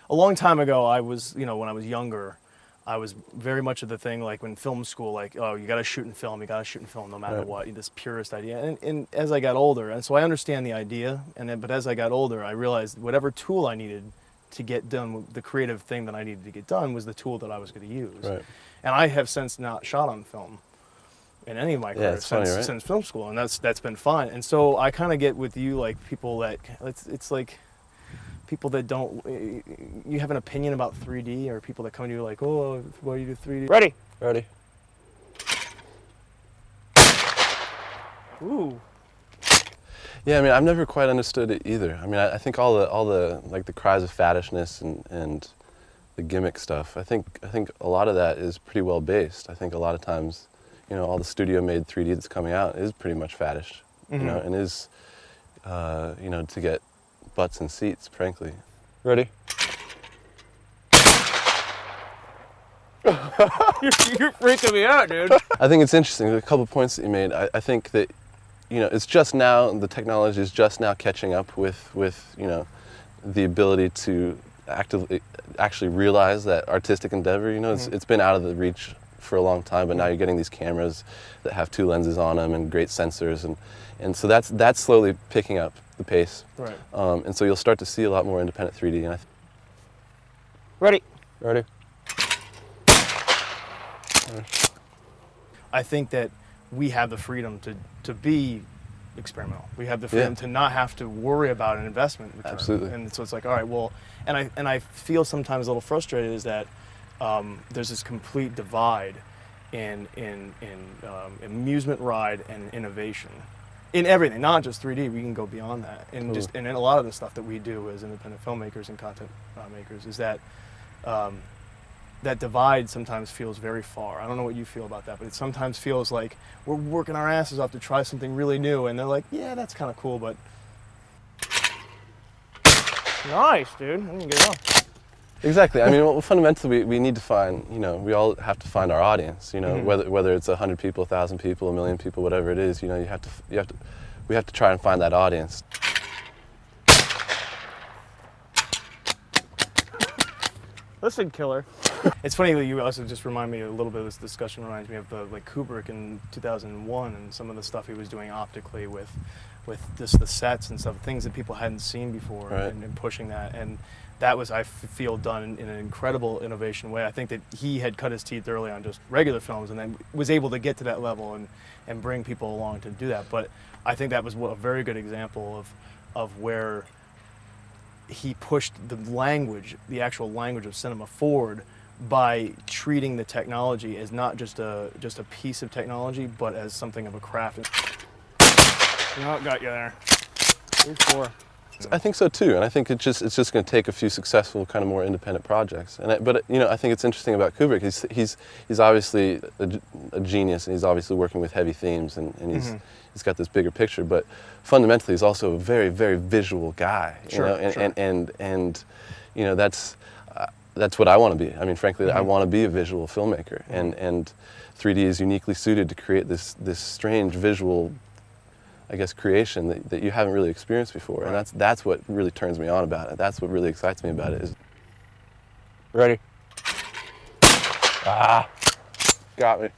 a long time ago, I was, when I was younger, I was very much of the thing, like when film school, like, oh, you got to shoot in film, no matter what, this purist idea. And as I got older, and so I understand the idea, but as I got older, I realized whatever tool I needed to get done, the creative thing that I needed to get done was the tool that I was going to use. Right. And I have since not shot on film in any of my career since film school, and that's been fun. And so I kind of get with you, like people that, it's like, people that don't, you have an opinion about 3D, or people that come to you like, oh, why do you do 3D? Ready. Ready. Ooh. Yeah, I mean, I've never quite understood it either. I mean, I think all the like the cries of faddishness and the gimmick stuff, I think a lot of that is pretty well based. I think a lot of times, all the studio-made 3D that's coming out is pretty much faddish, and is, to get butts and seats, frankly. Ready? You're freaking me out, dude. I think it's interesting. A couple of points that you made. I think that, it's just now, the technology is just now catching up with the ability to actually realize that artistic endeavor. It's been out of the reach for a long time, but now you're getting these cameras that have 2 lenses on them and great sensors, and so that's slowly picking up the pace. Right. And so you'll start to see a lot more independent 3D. And Ready. Ready. I think that we have the freedom to be experimental. We have the freedom to not have to worry about an investment return. Absolutely. And so it's like, all right, well, and I feel sometimes a little frustrated is that there's this complete divide in amusement ride and innovation. In everything, not just 3D, we can go beyond that. And just and in a lot of the stuff that we do as independent filmmakers and content makers is that that divide sometimes feels very far. I don't know what you feel about that, but it sometimes feels like we're working our asses off to try something really new, and they're like, yeah, that's kind of cool, but nice, dude. I didn't get it off. Exactly. I mean, fundamentally, we need to find, we all have to find our audience. Whether it's 100 people, 1,000 people, 1,000,000 people, whatever it is. We have to try and find that audience. Listen, killer. It's funny that you also just remind me a little bit of this discussion. Reminds me of Kubrick in 2001 and some of the stuff he was doing optically with just the sets and stuff, things that people hadn't seen before, right. and pushing that. And that was, I feel, done in an incredible innovation way. I think that he had cut his teeth early on just regular films, and then was able to get to that level and bring people along to do that. But I think that was a very good example of where he pushed the actual language of cinema forward by treating the technology as not just a piece of technology, but as something of a craft. Got you there. 3-4. I think so too, and I think it's just going to take a few successful, kind of more independent projects. But I think it's interesting about Kubrick. He's obviously a genius, and he's obviously working with heavy themes, and he's got this bigger picture. But fundamentally, he's also a very, very visual guy. Sure. And that's what I want to be. I mean, frankly, I want to be a visual filmmaker, and 3D is uniquely suited to create this strange visual, I guess, creation that you haven't really experienced before. Right. And that's what really turns me on about it. That's what really excites me about it. Is ready? Got me.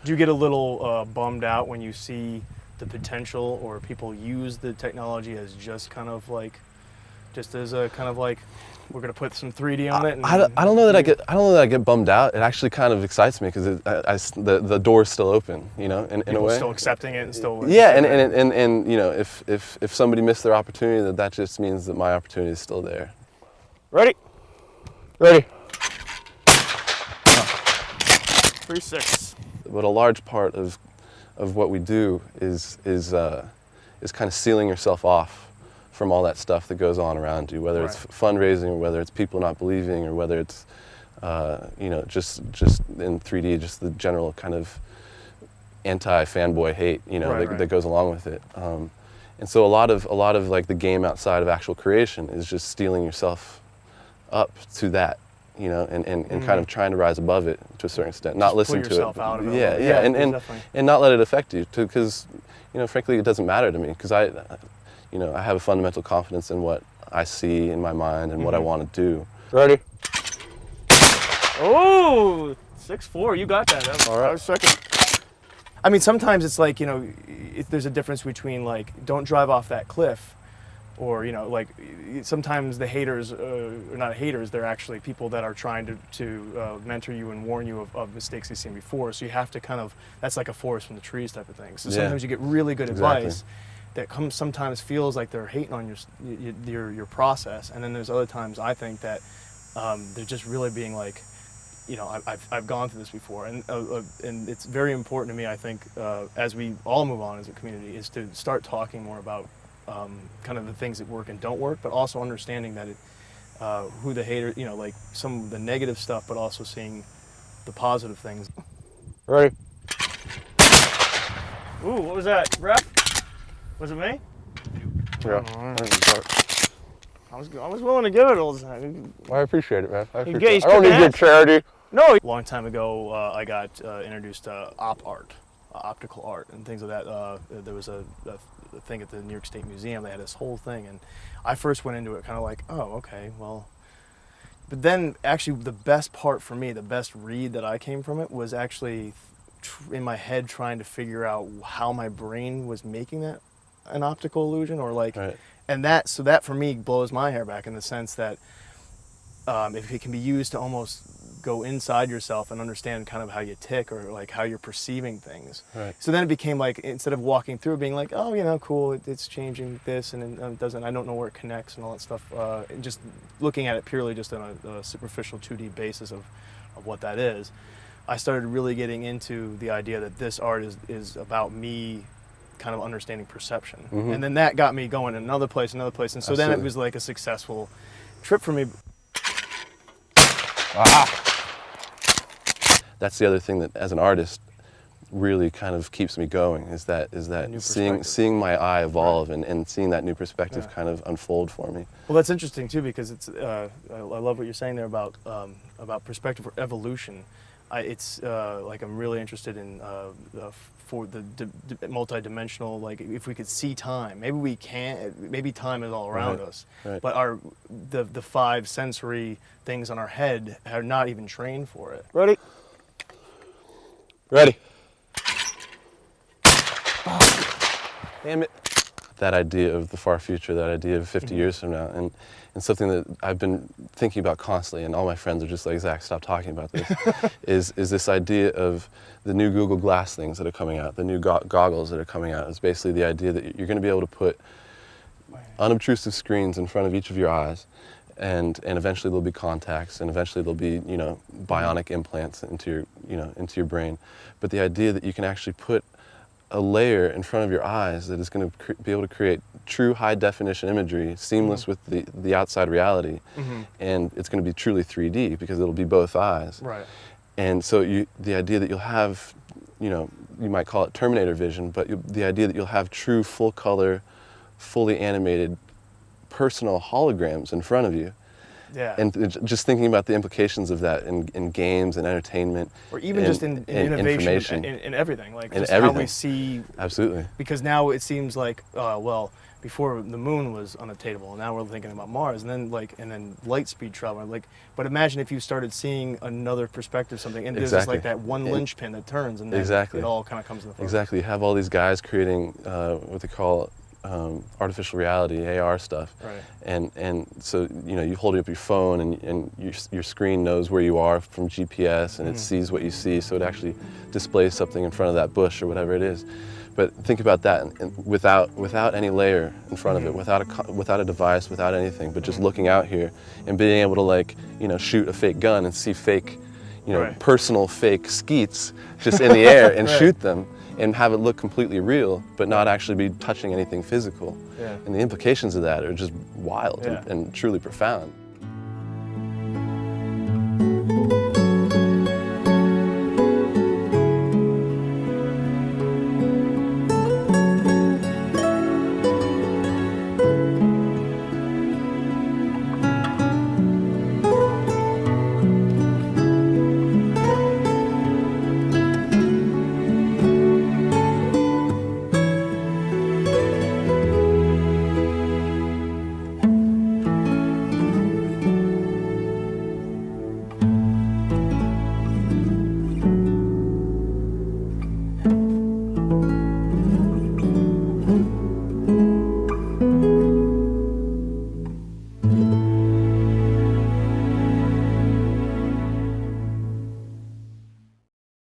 Do you get a little bummed out when you see the potential, or people use the technology as just kind of like, just as a kind of like, we're gonna put some 3D on it? And I don't know that I get bummed out. It actually kind of excites me because the door's still open, in a way. Still accepting it and still. Yeah, and if somebody missed their opportunity, that just means that my opportunity is still there. Ready? Ready. 3-6. But a large part of what we do is kind of sealing yourself off from all that stuff that goes on around you, whether it's fundraising, or whether it's people not believing, or whether it's just in 3D, just the general kind of anti-fanboy hate, that goes along with it. And so a lot of like the game outside of actual creation is just steeling yourself up to that, and kind of trying to rise above it to a certain extent, not listen to it. Out of it. Yeah, and not let it affect you, because frankly, it doesn't matter to me, because you know, I have a fundamental confidence in what I see in my mind and what I want to do. Ready? Oh, 6'4", you got that. All right. I was second. I mean, sometimes it's like, you know, there's a difference between like, don't drive off that cliff, or, you know, like sometimes the haters, are not haters, they're actually people that are trying to mentor you and warn you of mistakes they've seen before. So you have to kind of, that's like a forest from the trees type of thing. So sometimes you get really good advice that sometimes feels like they're hating on your process, and then there's other times I think that they're just really being like, you know, I've gone through this before, and it's very important to me, I think, as we all move on as a community, is to start talking more about kind of the things that work and don't work, but also understanding that who the hater, you know, like some of the negative stuff, but also seeing the positive things. Ready? Ooh, what was that, ref? Was it me? Yeah. I was willing to give it all the time. I appreciate it, man. I appreciate it. I don't need your charity. No. A long time ago, I got introduced to optical art, and things like that. There was a thing at the New York State Museum. They had this whole thing, and I first went into it kind of like, oh, okay, well. But then, actually, the best part for me, the best read that I came from it, was actually in my head trying to figure out how my brain was making that an optical illusion, or like. Right. And that for me blows my hair back in the sense that if it can be used to almost go inside yourself and understand kind of how you tick, or like how you're perceiving things. Right. So then it became like, instead of walking through being like, oh, you know, cool, it's changing this, and it doesn't, I don't know where it connects and all that stuff. And just looking at it purely just on a superficial 2D basis of what that is, I started really getting into the idea that this art is about me kind of understanding perception. And then that got me going in another place, and so Absolutely. then it was like a successful trip for me. That's the other thing that, as an artist, really kind of keeps me going, is that seeing my eye evolve, and seeing that new perspective kind of unfold for me. Well, that's interesting too, because it's I love what you're saying there about perspective or evolution. It's like I'm really interested in for the multi-dimensional, like if we could see time, maybe we can't, maybe time is all around us, but the 5 sensory things on our head are not even trained for it. Ready? Ready. Damn it. That idea of the far future, that idea of 50 years from now, and something that I've been thinking about constantly, and all my friends are just like, Zach, stop talking about this, is this idea of the new Google Glass things that are coming out, the new goggles that are coming out. It's basically the idea that you're going to be able to put unobtrusive screens in front of each of your eyes, and eventually there'll be contacts, and eventually there'll be, you know, bionic implants into your brain. But the idea that you can actually put a layer in front of your eyes that is going to be able to create true high-definition imagery, seamless with the outside reality, and it's going to be truly 3D because it'll be both eyes. Right. And so the idea that you'll have, you know, you might call it Terminator vision, but the idea that you'll have true full-color, fully animated, personal holograms in front of you. Yeah. And just thinking about the implications of that in games and entertainment, or even just in innovation, in everything, like just how we see. Absolutely. Because now it seems like, well, before the moon was unattainable, and now we're thinking about Mars, and then light speed travel. Like, but imagine if you started seeing another perspective, something, and there's just like that one linchpin that turns, and then it all kind of comes into focus. Exactly. You have all these guys creating what they call artificial reality, AR stuff, right. and so, you know, you hold up your phone, and your screen knows where you are from GPS, and it sees what you see, so it actually displays something in front of that bush or whatever it is. But think about that, and without any layer in front of it, without a device, without anything, but just looking out here and being able to, like, you know, shoot a fake gun and see fake, you know, personal fake skeets just in the air and shoot them, and have it look completely real, but not actually be touching anything physical. Yeah. And the implications of that are just wild and truly profound.